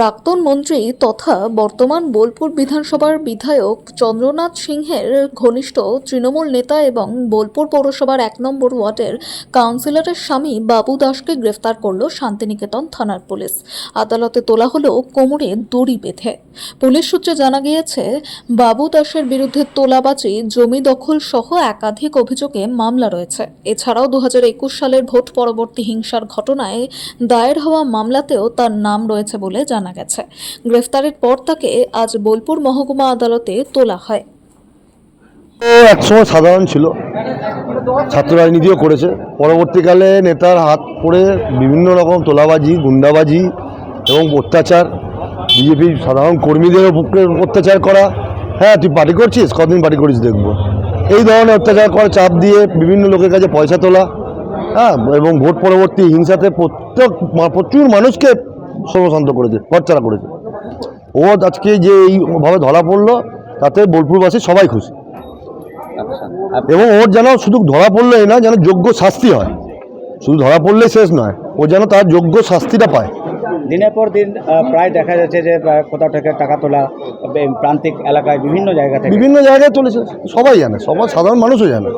প্রাক্তন মন্ত্রী তথা বর্তমান বোলপুর বিধানসভার বিধায়ক চন্দ্রনাথ সিংহের ঘনিষ্ঠ তৃণমূল নেতা এবং বোলপুর পৌরসভার ১ নম্বর ওয়ার্ডের কাউন্সিলরের স্বামী বাবু দাসকে গ্রেফতার করল শান্তিনিকেতন থানার পুলিশ। আদালতে তোলা হলো কোমরে দড়ি বেঁধে। পুলিশ সূত্রে জানা গিয়েছে, বাবু দাসের বিরুদ্ধে তোলাবাজি, জমি দখল সহ একাধিক অভিযোগে মামলা রয়েছে। এছাড়াও ২০২১ সালের ভোট পরবর্তী হিংসার ঘটনায় দায়ের হওয়া মামলাতেও তার নাম রয়েছে বলে জানা গেছে। গ্রেফতারের পর তাকে আজ বোলপুর মহকুমা আদালতে তোলা হয়। একসময় সাধারণ ছিল, ছাত্র রাজনীতিও করেছে। পরবর্তীকালে নেতার হাত পড়ে বিভিন্ন রকম তোলাবাজি, গুন্ডাবাজি এবং অত্যাচার, বিজেপির সাধারণ কর্মীদের উপরে অত্যাচার করা। হ্যাঁ, তুই পার্টি করছিস, কতদিন পার্টি করিস দেখবো, এই ধরনের অত্যাচার করা, চাপ দিয়ে বিভিন্ন লোকের কাছে পয়সা তোলা, হ্যাঁ, এবং ভোট পরবর্তী হিংসাতে প্রচুর মানুষকে সর্বশান্ত করেছে, ঘরছাড়া করেছে। ও আজকে যে এইভাবে ধরা পড়লো, তাতে বোলপুরবাসী সবাই খুশি। এবং ওর যেন শুধু ধরা পড়লেই না, যেন যোগ্য শাস্তি হয়। শুধু ধরা পড়লেই শেষ নয়, ও যেন তার যোগ্য শাস্তিটা পায়। দিনের পর দিন প্রায় দেখা যাচ্ছে যে কোথাও থেকে টাকা তোলা, প্রান্তিক এলাকায় বিভিন্ন জায়গায় তুলেছে, সবাই জানে, সবাই সাধারণ মানুষও জানে।